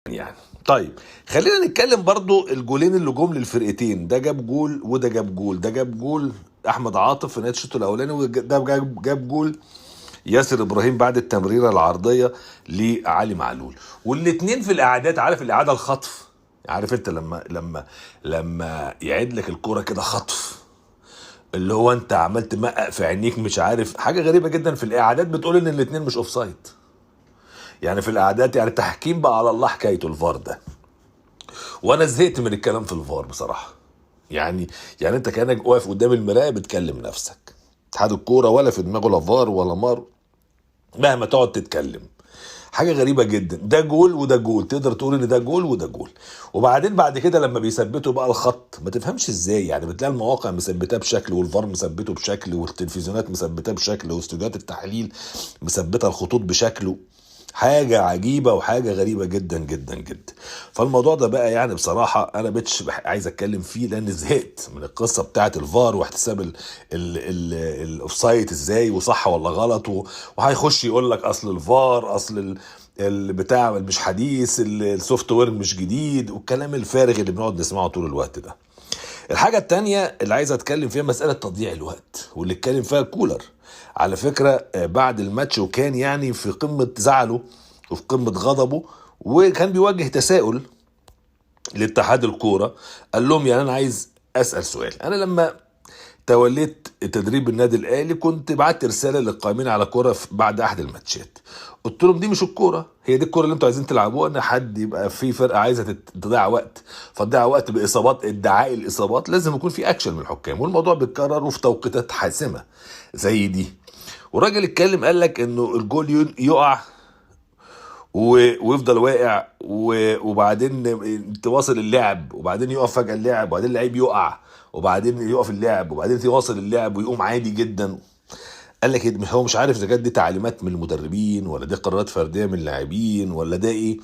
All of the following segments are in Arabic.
يعني. طيب خلينا نتكلم برضو الجولين اللي جم للفرقتين، ده جاب جول وده جاب جول. ده جاب جول احمد عاطف في نهايه الشوط الاولاني، وده جاب جول ياسر ابراهيم بعد التمريره العرضيه لعلي معلول. والاتنين في الاعادات، عارف الاعاده الخطف، عارف انت لما يعيد لك الكوره كده خطف، اللي هو انت عملت مقق في عينيك، مش عارف حاجه غريبه جدا في الاعادات بتقول ان الاتنين مش اوفسايد. يعني في الاعداد يعني تحكيم بقى على الله حكايته الفار ده. وانا زهقت من الكلام في الفار بصراحه. يعني انت كانك واقف قدام المرايه بتكلم نفسك. اتحاد الكوره ولا في دماغه لا فار ولا مار، مهما تقعد تتكلم. حاجه غريبه جدا، ده جول وده جول، تقدر تقول ان ده جول وده جول. وبعدين بعد كده لما بيثبتوا بقى الخط ما تفهمش ازاي، يعني بتلاقي المواقع مثبتاه بشكل، والفار مثبته بشكل، والتلفزيونات مثبتاه بشكل، واستوديوهات التحليل مثبته الخطوط بشكله. حاجة عجيبة وحاجة غريبة جدا جدا جدا. فالموضوع ده بقى يعني بصراحة أنا بتش عايز أتكلم فيه، لأن زهقت من القصة بتاعة الفار واحتساب الأوفسايد إزاي وصح ولا غلط، وهيخش يقول لك أصل الفار، أصل البتاع مش حديث، السوفت وير مش جديد، والكلام الفارغ اللي بنقعد نسمعه طول الوقت ده. الحاجة التانية اللي عايز اتكلم فيها مسألة تضييع الوقت، واللي اتكلم فيها كولر على فكرة بعد الماتش، وكان يعني في قمة زعله وفي قمة غضبه، وكان بيوجه تساؤل لاتحاد الكورة. قال لهم يعني انا عايز اسأل سؤال، انا لما توليت تدريب النادي الاهلي كنت بعت رساله للقائمين على كوره بعد احد الماتشات، قلت لهم دي مش الكوره، هي دي الكوره اللي انتوا عايزين تلعبوها، ان حد يبقى في فرقه عايزه تضيع وقت فتضيع وقت باصابات، ادعاء الاصابات، لازم يكون في اكشن من الحكام، والموضوع بيتكرر وفي توقيتات حاسمه زي دي. والراجل اتكلم قال لك انه الجول يقع ويفضل واقع وبعدين تواصل اللعب، وبعدين يقف فجأة اللعب، وبعدين اللعيب يقع، وبعدين يقف اللعب، وبعدين تواصل اللعب ويقوم عادي جدا. قال لك هو مش عارف اذا كانت دي تعليمات من المدربين ولا دي قرارات فرديه من اللاعبين ولا ده ايه.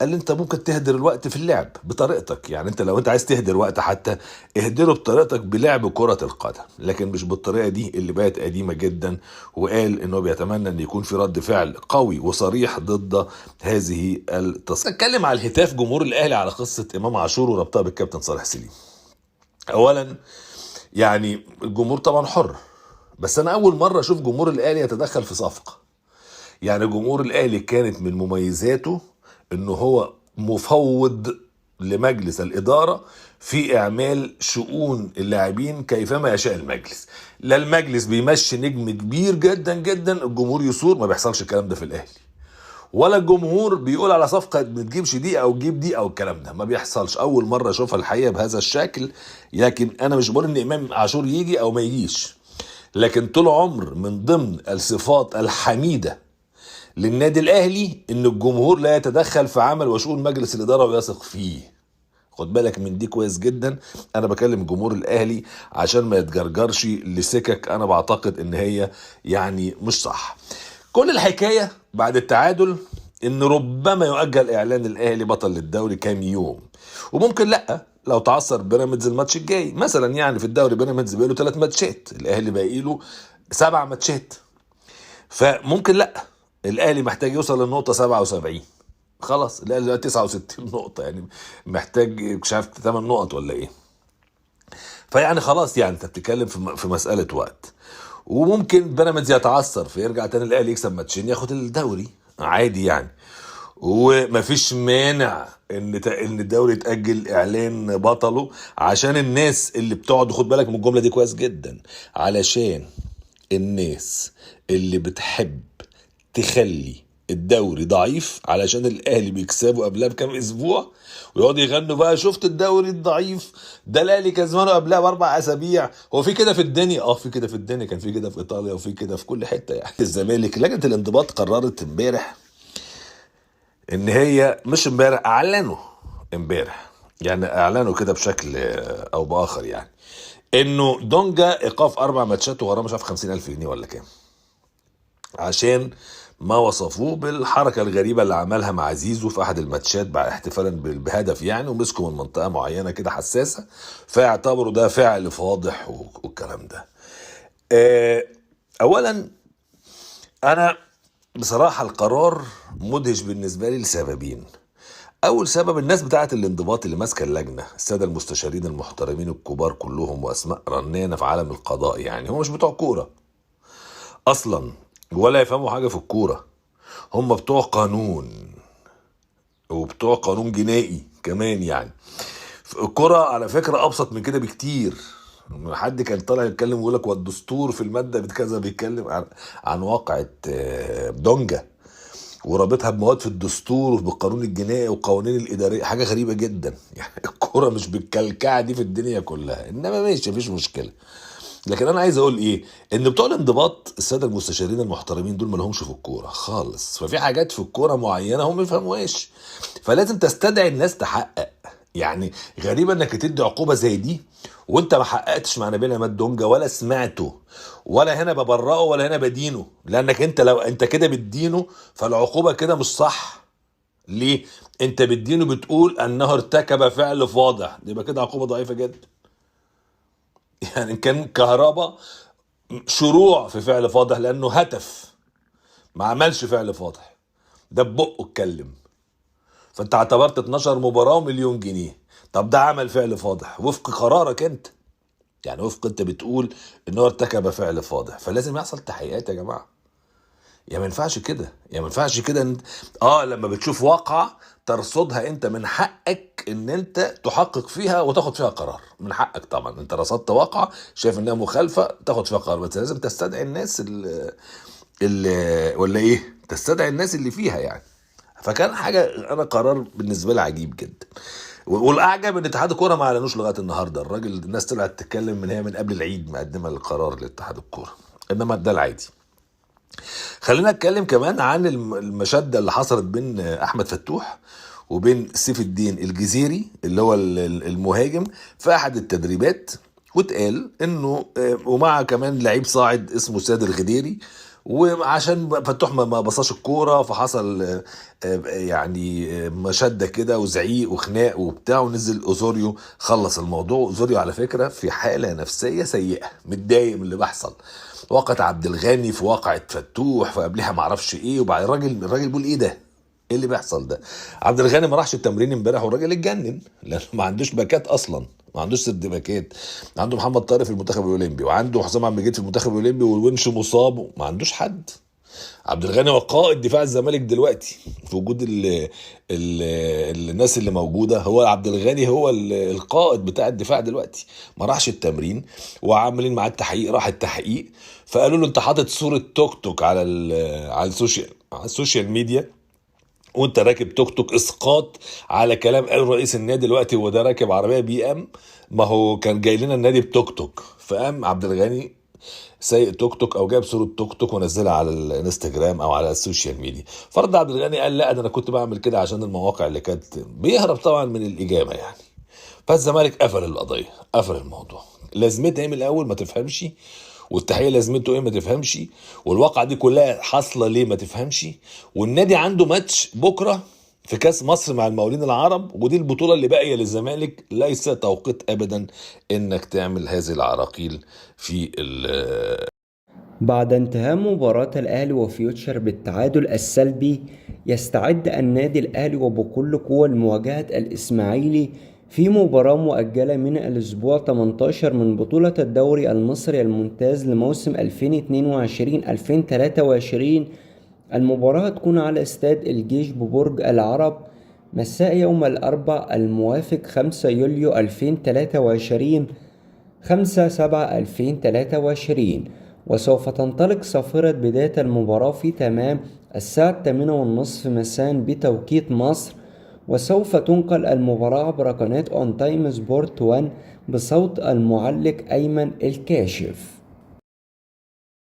قال لي انت ممكن تهدر الوقت في اللعب بطريقتك، يعني انت لو انت عايز تهدر وقت حتى اهدره بطريقتك بلعب كرة القدم، لكن مش بالطريقة دي اللي بقت قديمة جدا. وقال انه بيتمنى ان يكون في رد فعل قوي وصريح ضد هذه التصريحات. اتكلم على الهتاف جمهور الاهلي على قصة امام عاشور وربطها بالكابتن صالح سليم. اولا يعني الجمهور طبعا حر، بس انا اول مرة اشوف جمهور الاهلي يتدخل في صفقة. يعني جمهور الاهلي كانت من مميزاته انه هو مفوض لمجلس الاداره في اعمال شؤون اللاعبين كيفما يشاء المجلس. لا المجلس بيمشي نجم كبير جدا جدا الجمهور يصور، ما بيحصلش الكلام ده في الاهلي، ولا الجمهور بيقول على صفقه ما تجيبش دي او تجيب دي او الكلام ده، ما بيحصلش. اول مره اشوفها الحقيقه بهذا الشكل. لكن انا مش بقول ان امام عاشور يجي او ما يجيش، لكن طول عمر من ضمن الصفات الحميده للنادي الاهلي ان الجمهور لا يتدخل في عمل وشؤون مجلس الاداره ويثق فيه. خد بالك من دي كويس جدا. انا بكلم جمهور الاهلي عشان ما يتجرجرش لسكك انا بعتقد ان هي يعني مش صح. كل الحكايه بعد التعادل ان ربما يؤجل اعلان الاهلي بطل للدوري كام يوم، وممكن لا لو تعثر بيراميدز الماتش الجاي مثلا. يعني في الدوري بيراميدز بقى له 3 ماتشات، الاهلي باقي له 7 ماتشات، فممكن لا الاهلي محتاج يوصل للنقطه 77. خلاص الاهلي دلوقتي 69 نقطه، يعني محتاج مش عارف 8 نقط ولا ايه. فيعني خلاص يعني انت بتتكلم في مساله وقت، وممكن بيراميدز يتعثر فيرجع تاني الاهلي يكسب ماتشين ياخد الدوري عادي يعني. ومفيش مانع ان الدوري يتاجل اعلان بطله، عشان الناس اللي بتقعد، خد بالك من الجمله دي كويس جدا، علشان الناس اللي بتحب تخلي الدوري ضعيف علشان الاهلي بيكسبوا قبلها بكام اسبوع، ويقعدوا يغنوا بقى شفت الدوري الضعيف ده الاهلي كسبانه قبلها ب4 اسابيع. هو في كده في الدنيا؟ في كده في الدنيا، كان في كده في ايطاليا وفي كده في كل حته. يعني الزمالك لجنه الانضباط قررت امبارح ان هي مش امبارح، اعلنوا امبارح، يعني اعلنوا كده بشكل او باخر، يعني انه دونجا ايقاف 4 ماتشات وغرامه مش عارف 50,000 جنيه ولا كام، عشان ما وصفوه بالحركة الغريبة اللي عملها مع زيزو في أحد الماتشات بعد احتفالا بهدف يعني، ومسكوا من منطقة معينة كده حساسة، فاعتبروا ده فعل فاضح والكلام ده. أولا أنا بصراحة القرار مدهش بالنسبة لي لسببين. اول سبب الناس بتاعه الانضباط اللي ماسكه اللجنه، الساده المستشارين المحترمين الكبار كلهم واسماء رنانه في عالم القضاء، يعني هم مش بتوع كوره اصلا ولا يفهموا حاجه في الكوره، هم بتوع قانون وبتوع قانون جنائي كمان يعني. الكرة على فكرة أبسط من كده بكتير. حد كان طالع يتكلم ويقول لك والدستور في المادة كذا بيتكلم عن واقعة دونجا ورابطها بمواد في الدستور وبالقانون الجنائي والقوانين الإدارية، حاجة غريبة جدا يعني. الكرة مش بالكلكعة دي في الدنيا كلها، إنما ماشي مفيش مشكلة. لكن انا عايز اقول ايه، ان بتوع الانضباط الساده المستشارين المحترمين دول ما لهمش في الكوره خالص، ففي حاجات في الكوره معينه هم ما يفهموهاش، فلازم تستدعي الناس تحقق. يعني غريبه انك تدي عقوبه زي دي وانت ما حققتش مع نبيل عماد دونجا ولا سمعته، ولا هنا ببرئه ولا هنا بدينه، لانك انت لو انت كده بتدينه فالعقوبه كده مش صح. ليه؟ انت بتدينه بتقول انه ارتكب فعل فاضح، يبقى كده عقوبه ضعيفه جدا. يعني إن كان كهربا شروع في فعل فاضح لانه هتف، ما عملش فعل فاضح، ده ببقه اتكلم، فانت اعتبرت 12 مباراة ومليون جنيه. طب ده عمل فعل فاضح وفق قرارك انت، يعني وفق انت بتقول ان هو ارتكب فعل فاضح، فلازم يحصل تحقيقات يا جماعة. يا ما ينفعش كده، يا ما ينفعش كده انت لما بتشوف واقعة ترصدها انت من حقك ان انت تحقق فيها وتاخد فيها قرار، من حقك طبعا. انت رصدت واقعة شايف انها مخالفة تاخد فيها قرار، بس لازم تستدعي الناس اللي ولا ايه، تستدعي الناس اللي فيها يعني. فكان حاجة انا قرار بالنسبة لي عجيب جدا. والاعجب ان اتحاد الكوره ما اعلنوش لغايه النهارده. الراجل الناس طلعت تتكلم من قبل العيد مقدمه القرار لاتحاد الكوره، انما ده العادي. خلينا نتكلم كمان عن المشادة اللي حصلت بين احمد فتوح وبين سيف الدين الجزيري اللي هو المهاجم في احد التدريبات، واتقال انه ومع كمان لعيب صاعد اسمه سيد الغديري، وعشان فتوح ما بصاش الكوره فحصل يعني مشاده كده وزعيق وخناق وبتاع، ونزل اوزوريو خلص الموضوع. اوزوريو على فكره في حاله نفسيه سيئه، متضايق من اللي بيحصل. وقعت عبد الغني في واقعة فتوح فقبلها معرفش ايه، وبعد الراجل بيقول ايه ده، ايه اللي بيحصل ده. عبد الغني ما راحش التمرين امبارح والراجل اتجنن لانه ما عندوش باكات اصلا، ما عندوش سد باكات. عنده محمد طارق في المنتخب الاولمبي وعنده حسام عبد المجيد في المنتخب الاولمبي والونش مصاب، ما عندوش حد. عبد الغني هو قائد دفاع الزمالك دلوقتي في وجود الناس اللي موجوده، هو عبد الغني هو القائد بتاع الدفاع دلوقتي. ما راحش التمرين وعاملين معاه التحقيق، راح التحقيق فقالوا له انت حاطط صوره توك توك على السوشيال ميديا وانت راكب توك توك، اسقاط على كلام قال رئيس النادي دلوقتي هو ده راكب عربيه بي ام، ما هو كان جاي لنا النادي بتوك توك. فقام عبد الغني سايق توك توك او جايب صوره توك توك ونزلها على الانستجرام او على السوشيال ميديا. فرد عبد الغني قال لا ده انا كنت بعمل كده عشان المواقع اللي كانت بيهرب طبعا من الاجابه يعني. فالزمالك قفل القضيه، قفل الموضوع. لازمتها ايه من الاول ما تفهمش، والتحقيق لازمته ايه ما تفهمش، والواقعه دي كلها حاصله ليه ما تفهمش. والنادي عنده ماتش بكره في كاس مصر مع المقاولين العرب، ودي البطوله اللي باقيه للزمالك، ليس توقيت ابدا انك تعمل هذه العراقيل في بعد انتهاء مباراة الأهلي وفيوتشر بالتعادل السلبي، يستعد النادي الأهلي وبكل قوة لمواجهة الإسماعيلي في مباراة مؤجلة من الأسبوع 18 من بطولة الدوري المصري الممتاز لموسم 2022-2023. المباراة تكون على استاد الجيش ببرج العرب مساء يوم الأربعاء الموافق 5 يوليو 2023 5/7/2023. وسوف تنطلق صافرة بداية المباراة في تمام الساعة 8:30 مساء بتوقيت مصر، وسوف تنقل المباراة عبر قناة اون تايم سبورت 1 بصوت المعلق أيمن الكاشف.